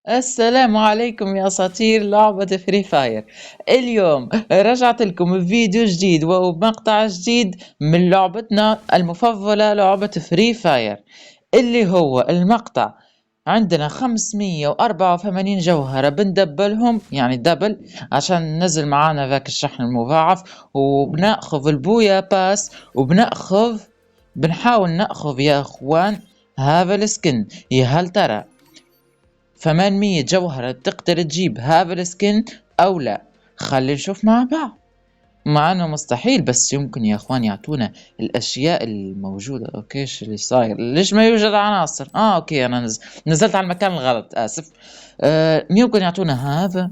السلام عليكم يا أساطير لعبة فري فاير. اليوم رجعت لكم بفيديو جديد ومقطع جديد من لعبتنا المفضلة لعبة فري فاير، اللي هو المقطع. عندنا 584 جوهرة بندبلهم، يعني دبل، عشان ننزل معانا ذاك الشحن المضاعف، وبناخذ البويا باس، بنحاول ناخذ يا اخوان هذا السكن. يا هل ترى 800 جوهرة تقدر تجيب هذا السكن أو لا؟ خلي نشوف مع بعض. مع انه مستحيل، بس يمكن يا اخوان يعطونا الاشياء الموجودة. اوكي، ايش اللي صاير؟ ليش ما يوجد عناصر؟ اوكي، انا نزلت على المكان الغلط، اسف. يمكن يعطونا هذا،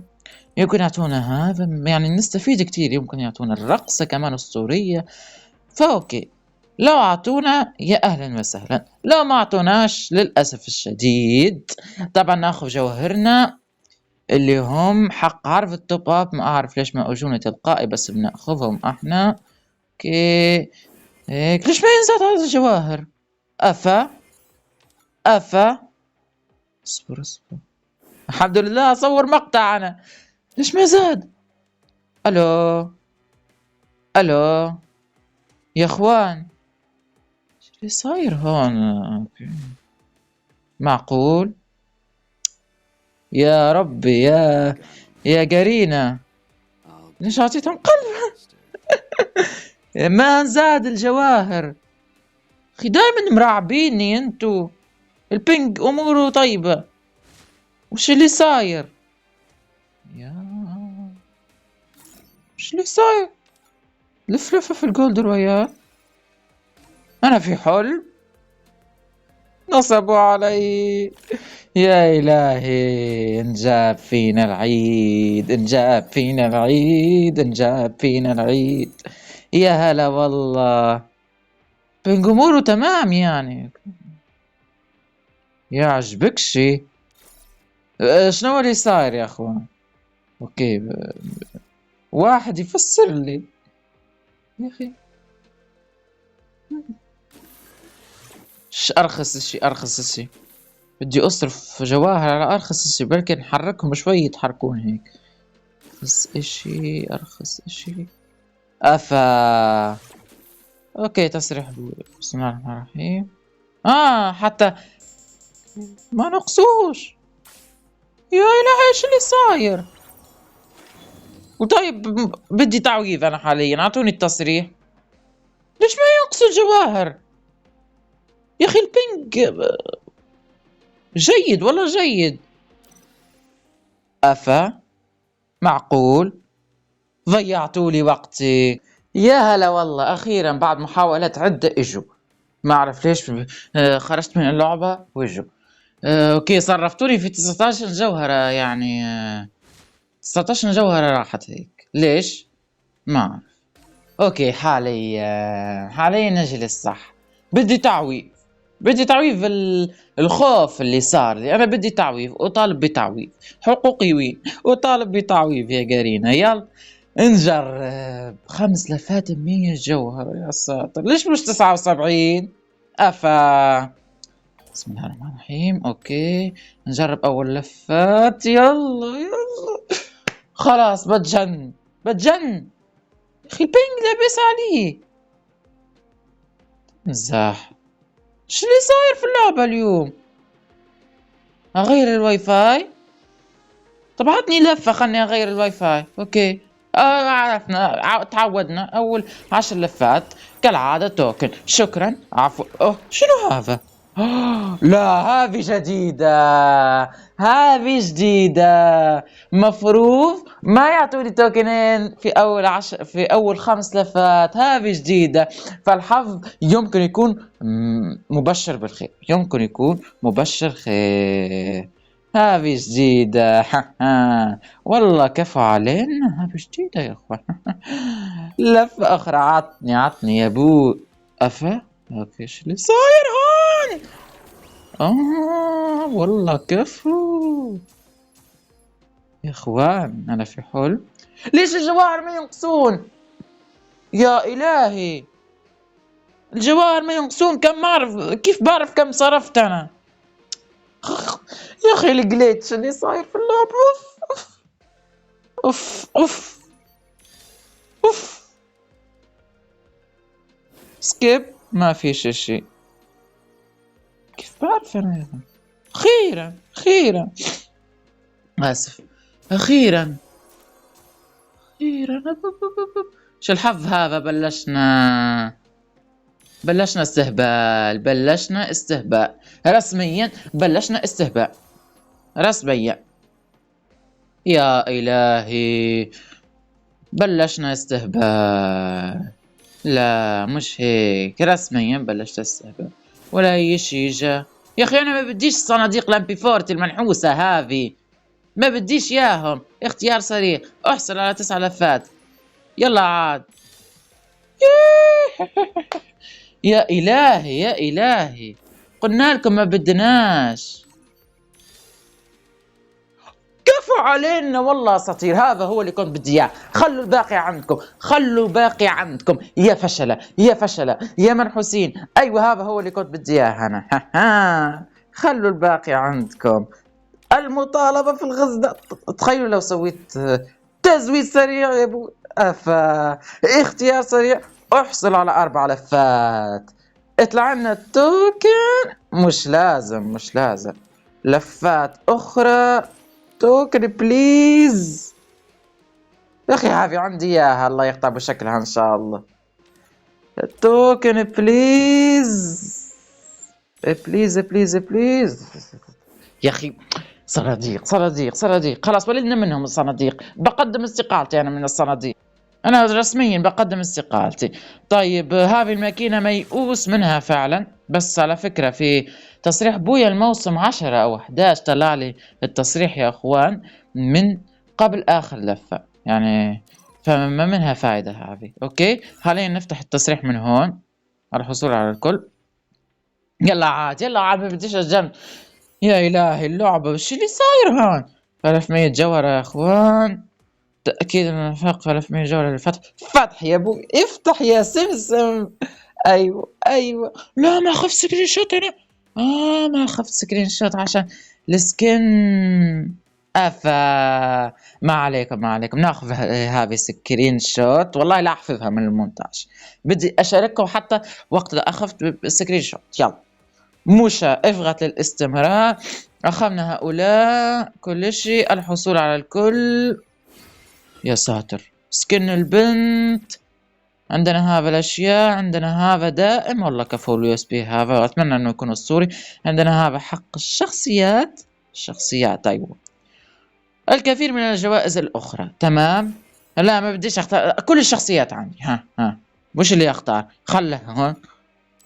يمكن يعطونا هذا، يعني نستفيد كتير. يمكن يعطونا الرقصة كمان أسطورية. فأوكي، لو عطونا يا أهلا وسهلا، لو ما عطوناش للأسف الشديد طبعا ناخذ جوهرنا اللي هم حق عرض التوب اب. ما أعرف ليش ما أجوني تلقائي، بس بناخذهم احنا. اوكي، هيك ليش ما ينزل هذا الجواهر؟ أفا أفا اصبر. الحمد لله أصور مقطع أنا. ليش ما زاد؟ ألو ألو يا اخوان، ايش اللي صاير هون؟ اوكي، معقول؟ يا ربي، يا قرينة، ليش اعطيتهم قلب؟ ما زاد الجواهر. اخي دايما مرعبيني انتو. البنج اموره طيبة، وش اللي صاير؟ يا وش اللي صاير؟ لف لفة في الجولد رويال. انا في حلم، نصبوا علي. يا إلهي، انجاب فينا العيد، انجاب فينا العيد، انجاب فينا العيد. يا هلا والله، بنجموره تمام يعني. يعجبك شي؟ شنو اللي صاير يا اخوان؟ اوكي، واحد يفسر لي يا اخي. ارخص شي، ارخص شي. بدي اصرف جواهر على ارخص شي، بلكن نحركهم شوي يتحركون هيك. ارخص اشي، ارخص اشي. افا اوكي، تسريح بسم الله الرحمن الرحيم. حتى ما نقصوش. يا الهي، ايش اللي صاير؟ وطيب، بدي تعويض انا حاليا، اعطوني التصريح. ليش ما ينقصوا الجواهر؟ يا اخي البنج جيد والله جيد. افا معقول؟ ضيعتوا لي وقتي. يا هلا والله، اخيرا بعد محاولات عدة اجوا. ما اعرف ليش خرجت من اللعبة واجوا. اوكي، صرفتوني في 19 جوهرة، يعني 19 جوهرة راحت هيك. ليش؟ ما اعرف. اوكي، حاليا نجي للصح. بدي تعويض، بدي تعويض الخوف اللي صار لي. انا بدي تعويض، اطالب بتعويض. حقوقي وين؟ اطالب بتعويض يا قرينة. يلا نجرب 5 لفات 100 جوهرة. يا ساتر، ليش مش 79؟ افا بسم الله الرحمن الرحيم. اوكي، نجرب اول لفات. يلا خلاص، بتجن. اخي البنج لابس عليه. مزاح. شو اللي صاير في اللعبة اليوم؟ اغير الواي فاي. طب عطني لفة، خلني اغير الواي فاي. اوكي، عرفنا، تعودنا اول 10 لفات كالعادة توكن. شكرا، عفوا. شنو هذا؟ لا، هذه جديدة، هذه جديدة. مفروض ما يعطوني توكنين في في أول 5 لفات. هذه جديدة. فالحظ يمكن يكون مبشر بالخير، يمكن يكون مبشر خير. هذه جديدة. والله كفو علينا، هذه جديدة يا اخوان. لفة أخرى. عطني يا بو. أفا اوكي، ايش اللي صاير هون؟ والله كفو يا اخوان، انا في حلم. ليش الجواهر ما ينقصون؟ يا الهي، الجواهر ما ينقصون. كم بعرف، كيف بعرف كم صرفت انا؟ يا اخي الجليتش اللي صاير في اللعب، اوف اوف اوف. سكيب، ما في شيء. كيف بعرف انا هذا؟ اخيرا اخيرا، اسف، اخيرا اخيرا. شو الحظ هذا، بلشنا استهبال، بلشنا استهباء رسميا، بلشنا استهباء رسميا. يا إلهي، بلشنا استهبال. لا مش هيك، رسميا بلشت استهبال ولا أي شي جا. يا أخي أنا ما بديش صناديق الامبي فورتي المنحوسة هذه، ما بديش ياهم. اختيار سريع، احصل على 9 لفات. يلا عاد. يا إلهي يا إلهي، قلنا لكم ما بدناش. كفو علينا والله اساطير، هذا هو اللي كنت بدي اياه. خلوا الباقي عندكم، خلوا الباقي عندكم يا فشلة يا فشلة يا منحوسين. ايوه هذا هو اللي كنت بدي اياه انا. ها خلوا الباقي عندكم. المطالبة في الغزة. تخيلوا لو سويت تزويد سريع يا ابو افا، اختيار سريع، احصل على 4 لفات، اطلع لنا التوكن. مش لازم لفات اخرى. توكن بليز. يا اخي هذه عندي اياها، الله يقطع بشكلها ان شاء الله. توكن بليز بليز بليز بليز. يا اخي صناديق خلاص، ولدنا منهم الصناديق. بقدم استقالتي انا من الصناديق، انا رسميا بقدم استقالتي. طيب هذه الماكينة ميؤوس منها فعلا، بس على فكرة في تصريح بويا الموسم 10 او 11 طلع لي التصريح يا اخوان من قبل اخر لفة يعني، فما منها فائدة هذه. اوكي حاليا نفتح التصريح من هون الحصول على الكل. يلا عاد ما بديش الجنب. يا إلهي اللعبة وش اللي صاير هون. 300 جوهرة يا اخوان، تأكيد من الفرق. 300 جوهرة للفتح. فتح يا ابوي، افتح يا سمسم. ايوه لا ما اخذت سكرين شوت انا. ما اخذت سكرين شوت عشان السكن. افا، ما عليكم ناخذ هذه سكرين شوت. والله لا احفظها من المونتاج، بدي اشارككم حتى وقت اخذت سكرين شوت. يلا موشا اضغط للاستمرار. اخذنا هؤلاء كل شيء، الحصول على الكل. يا ساتر، سكن البنت، عندنا هذا الاشياء، عندنا هذا دائم والله كفو اليو اس بي هذا، واتمنى انه يكون اسطوري. عندنا هذا حق الشخصيات ايوه، الكثير من الجوائز الاخرى. تمام، لا ما بديش اختار كل الشخصيات عندي. ها وش اللي اختار؟ خله هون،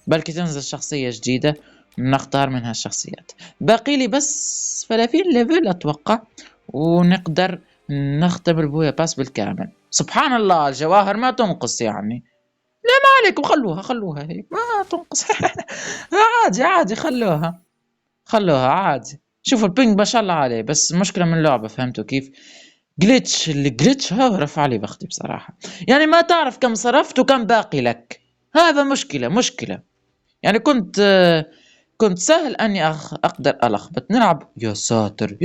بلكي تنزل شخصية جديدة نختار منها الشخصيات. باقي لي بس 30 ليفل اتوقع ونقدر نختم البويا باس بالكامل. سبحان الله الجواهر ما تنقص يعني. لا ما عليكم، خلوها هيك ما تنقص. عادي خلوها عادي. شوفوا البينج ما شاء الله عليه، بس مشكلة من اللعبة، فهمتوا كيف؟ الجليتش هذا رفع لي بختي بصراحة. يعني ما تعرف كم صرفت وكم باقي لك، هذا مشكلة يعني. كنت سهل اني اقدر الخبط نلعب. يا ساتر،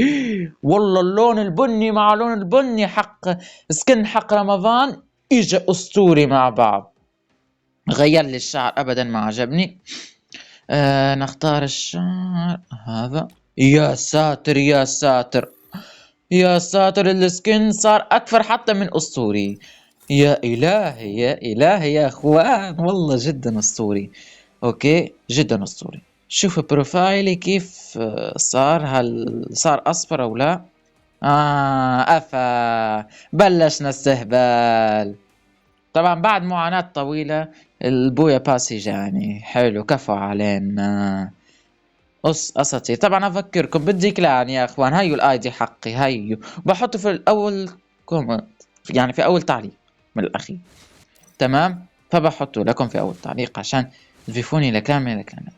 والله اللون البني مع لون البني حق سكن حق رمضان اجا اسطوري مع بعض. غير لي الشعر ابدا ما عجبني. نختار الشعر هذا. يا ساتر السكن صار اكثر حتى من اسطوري. يا الهي يا اخوان، والله جدا اسطوري. اوكي جدا اسطوري. شوف بروفايلي كيف صار، هل صار اصفر او لا؟ افا، بلشنا استهبال. طبعا بعد معاناة طويلة البويا باسي جاني. حلو كفو علينا. اساطير. طبعا اذكركم بالديكلان يا اخوان، هيو الاي دي حقي، هيو بحطه في الاول كومنت، يعني في اول تعليق من الاخير. تمام، فبحطه لكم في اول تعليق عشان تضيفوني لكامل كانت.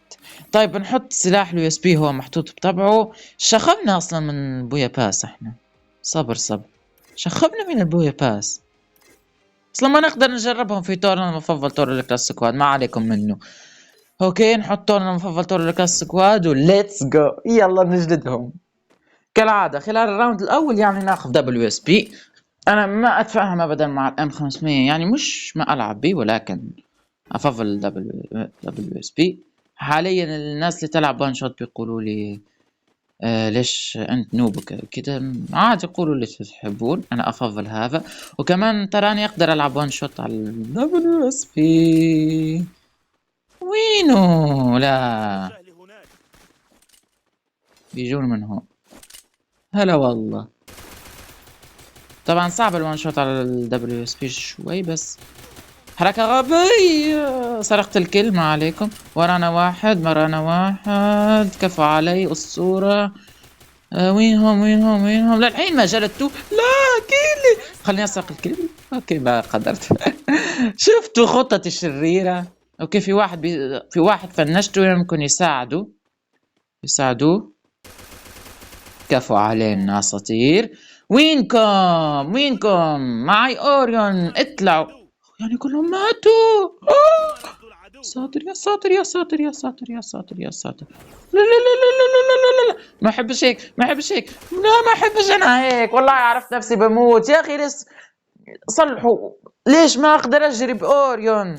طيب نحط سلاح اليو اس بي هو محطوط بطبعه. شخبنا اصلا من بويا باس احنا. صبر شخبنا من البويا باس اصلا، ما نقدر نجربهم في تورنا المفضل تور الكلاسيكوات، ما عليكم منه. اوكي نحطوا لنا مفضل تورك سكواد وليتس جو، يلا نجلدهم كالعاده. خلال الراوند الاول يعني ناخذ دبليو اس بي. انا ما اتفاهم ابدا مع الام 500، يعني مش ما العب بيه، ولكن افضل دبليو اس بي. حاليا الناس اللي تلعب وان شوت بيقولوا لي ليش انت نوب كده، عادي يقولوا ليش تحبون، انا افضل هذا. وكمان تراني اقدر العب وان شوت على الدبليو اس بي. وينو لا بيجون من هون. هلا والله. طبعا صعب الوان شوت على الدبليو اس بي شوي، بس حركة غبية. سرقت الكل، ما عليكم. ورانا واحد، ورانا واحد، كفو علي أسطورة. وينهم للحين ما جلدتوا. لا كيلي، خليني أسرق الكل. أوكي ما قدرت. شفتوا خطتي الشريرة. أوكي في واحد فنشته يمكن يساعدوه. كفو علينا أساطير. وينكم معي أوريون، اطلعوا. يعني كلهم ماتوا. ساتر يا ساتر يا ساتر يا ساتر يا ساتر يا ساتر. لا لا لا لا لا لا لا لا لا، ما احبش هيك، ما احبش هيك، لا ما احبش انا هيك، والله عرفت نفسي بموت يا اخي. صلحوا. ليش ما اقدر اجري باوريون؟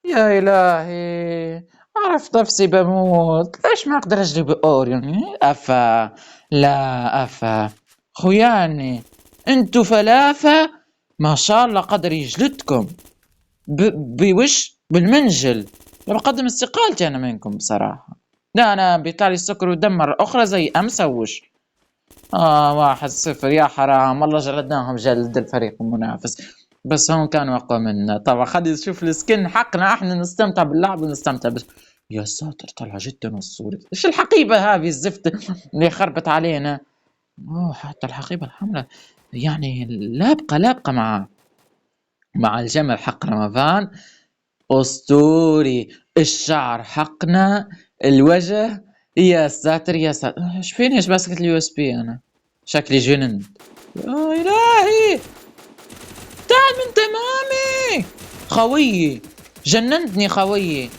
يا الهي، عرفت نفسي بموت. ليش ما اقدر اجري باوريون؟ افا، لا افا خوياني، انتو فلافة ما شاء الله قدر يجلدكم بوش بالمنجل. بقدم استقالتي انا منكم بصراحة. لا انا بيطلع لي السكر ودم مرة اخرى زي امس وش. 1-0 يا حرام، والله جلدناهم جلد الفريق المنافس، بس هم كانوا اقوى منا. طبعا خلي نشوف السكن حقنا احنا، نستمتع باللعب ونستمتع يا ساتر طلع جدا اسطوري. ايش الحقيبة هذه الزفت اللي خربت علينا؟ حتى الحقيبة الحمراء يعني لابقة مع الجمل حق رمضان. اسطوري. الشعر حقنا، الوجه، يا ساتر يا ساتر. ايش فيني، ايش ماسكة اليو اس بي انا؟ شكلي جننت. يا الهي، تعال من تمامي خويي، جننتني خويي.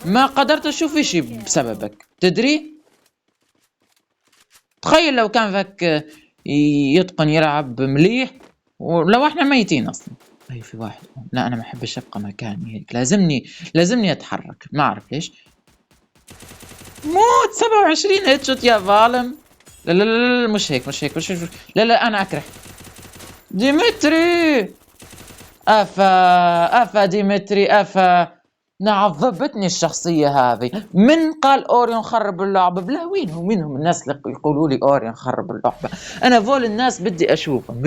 ما قدرت اشوف اشي بسببك، تدري؟ تخيل لو كان ذاك يتقن يلعب مليح ولو احنا ميتين اصلا. اي في واحد. لا انا ما احبش ابقى مكاني هيك، لازمني اتحرك، ما اعرف ليش. موت 27 هيد شوت يا ظالم. لا لا لا مش هيك. لا انا اكره ديمتري. افا ديمتري افا. عذبتني الشخصية هذه. من قال اوريون خرب اللعبة؟ بلا وينهم الناس اللي يقولوا لي اوريون خرب اللعبة؟ انا فول الناس بدي اشوفهم،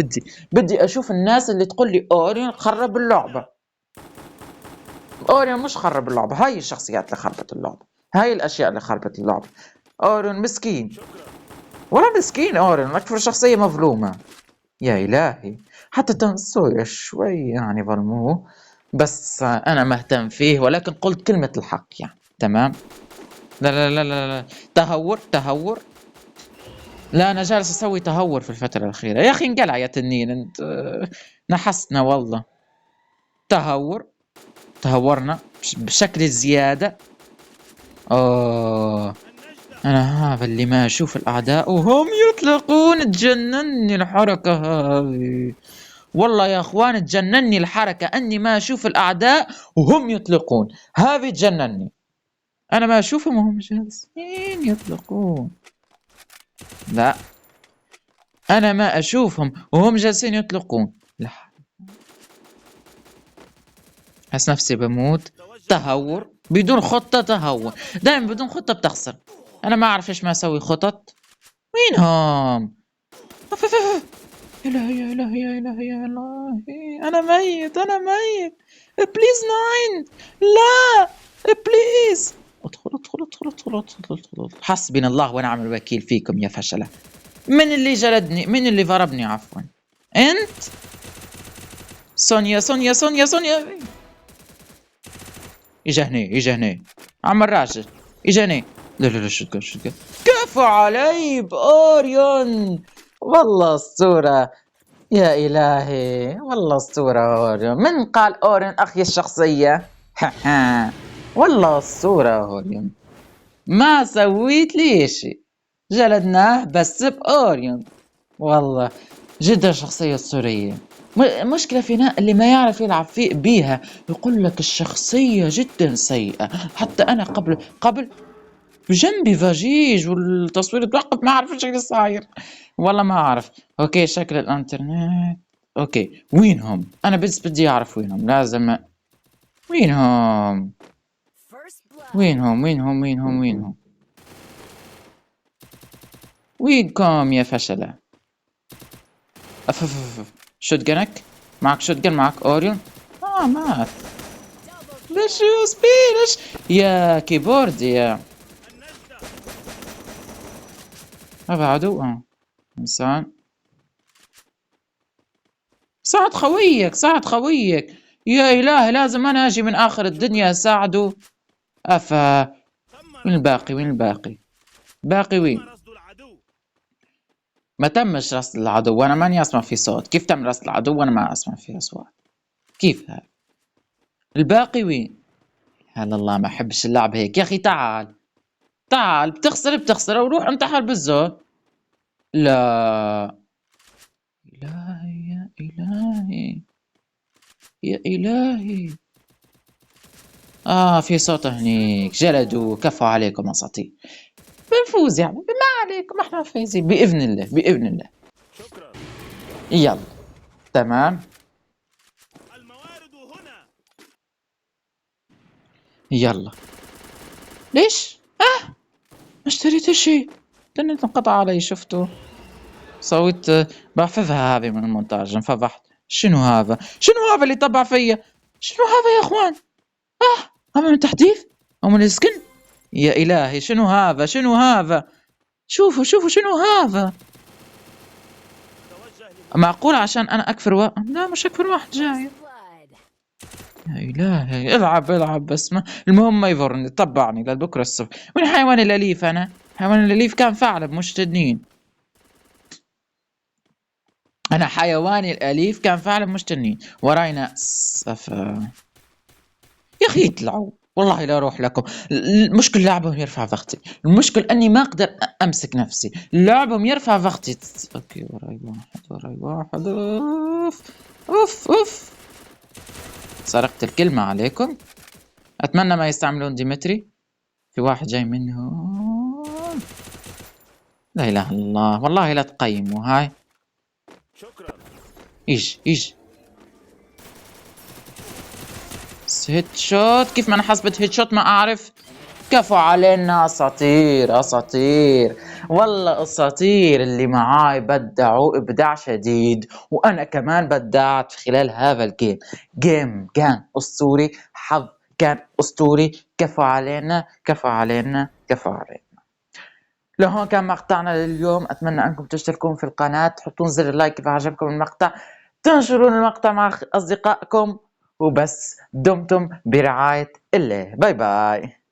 بدي اشوف الناس اللي تقول لي اوريون خرب اللعبة. اوريون مش خرب اللعبة، هاي الشخصيات اللي خربت اللعبة، هاي الاشياء اللي خربت اللعبة. اوريون مسكين، ولا مسكين اوريون، اكثر شخصية مظلومة. يا الهي، حتى تنسوية شوي يعني ظلموه، بس انا مهتم فيه، ولكن قلت كلمة الحق يعني. تمام. لا تهور. لا انا جالس اسوي تهور في الفترة الاخيرة يا اخي. انقلع يا تنين انت. نحسنا والله. تهورنا بشكل زيادة. انا هذا اللي ما اشوف الاعداء وهم يطلقون. تجنني الحركة هذه والله يا اخوان، تجنني الحركة اني ما اشوف الاعداء وهم يطلقون. هذه تجنني. انا ما اشوفهم وهم جالسين يطلقون. لا انا ما اشوفهم وهم جالسين يطلقون. لا احس نفسي بموت. تهور بدون خطة، تهور دائما بدون خطة بتخسر. انا ما اعرف ايش ما اسوي خطط. وينهم؟ يا إلهي أنا ميت بليز ناين. لا بليز ادخل. حسبنا الله ونعم الوكيل فيكم يا فشلة. من اللي جلدني، من اللي ضربني عفوا؟ انت سونيا. اجا هني عم الراجل، اجا هني. لا شو كفو علي بأوريون. والله اسطورة يا إلهي، والله اسطورة أوريون. من قال أوريون أخي الشخصية؟ والله الصورة أوريون، ما سويت لي شي، جلدناه بس بأوريون. والله جدا شخصية أسطورية. مشكلة فينا اللي ما يعرف يلعب بيها يقول لك الشخصية جدا سيئة. حتى أنا قبل بجنبي فاجيج والتصوير توقف، ما أعرف ايش اللي صاير. والله ما أعرف. أوكي شكل الإنترنت. أوكي وينهم؟ أنا بس بدي أعرف وينهم، لازم. وينهم؟ وينهم؟ وينكم يا فشلة؟ أف شوتجنك؟ معك شوتجن؟ معك أوريون؟ مات. ليش ليش يا كيبورد يا أبعدوا إنسان. ساعد خويك. يا إلهي لازم أنا أجي من آخر الدنيا أساعده. أفا وين الباقي؟ باقي وين؟ ما تمش رصد العدو وأنا ماني أسمع في صوت. كيف تم رصد العدو وأنا ما أسمع فيه أصوات؟ كيف هذا؟ الباقي وين؟ هلا الله ما أحبش اللعب هيك يا أخي. تعال بتخسر وروح انتحر بالزون. لا إلهي يا إلهي. في صوت هنيك. جلدوا كفوا عليكم أساطير. بنفوز يعني، ما عليكم، احنا فايزين بإذن الله. يلا تمام. يلا ليش؟ ما اشتريت شيء. النت انقطع علي. شفتوا؟ سويت بحفظها هذه من المونتاج. انفضحت. شنو هذا اللي طبع فيا؟ شنو هذا يا اخوان؟ هذا من تحديث او من السكن؟ يا الهي شنو هذا؟ شوفوا شنو هذا؟ معقول عشان انا اكفر لا مش اكفر واحد جاي. يا الهي العب بس ما المهم ما يضرني. طبعني لبكره الصبح. وين حيوان الاليف؟ انا حيوان الاليف كان فعلا مش تنين. انا حيواني الاليف كان فعلا مش تنين. وراي ناس. يا اخي اطلعوا والله لا اروح لكم. المشكل لعبهم يرفع ضغطي. المشكل اني ما اقدر امسك نفسي. لعبهم يرفع ضغطي. اوكي وراي واحد. اوف سرقت الكلمة عليكم. اتمنى ما يستعملون ديمتري. في واحد جاي منهم. لا اله الا الله. والله لا تقيموا. هاي شكرا. ايش هيد شوت. كيف ما انا حسبت هيد شوت ما اعرف. كفوا علينا اساطير والله اساطير. اللي معاي بدعوا ابداع شديد وانا كمان بدعت خلال هذا الجيم كان اسطوري. حظ كان اسطوري. كفوا علينا. لهون كان مقطعنا لليوم. اتمنى انكم تشتركون في القناة، تحطون زر اللايك اذا عجبكم المقطع، تنشرون المقطع مع اصدقائكم، وبس دمتم برعاية الله. باي باي.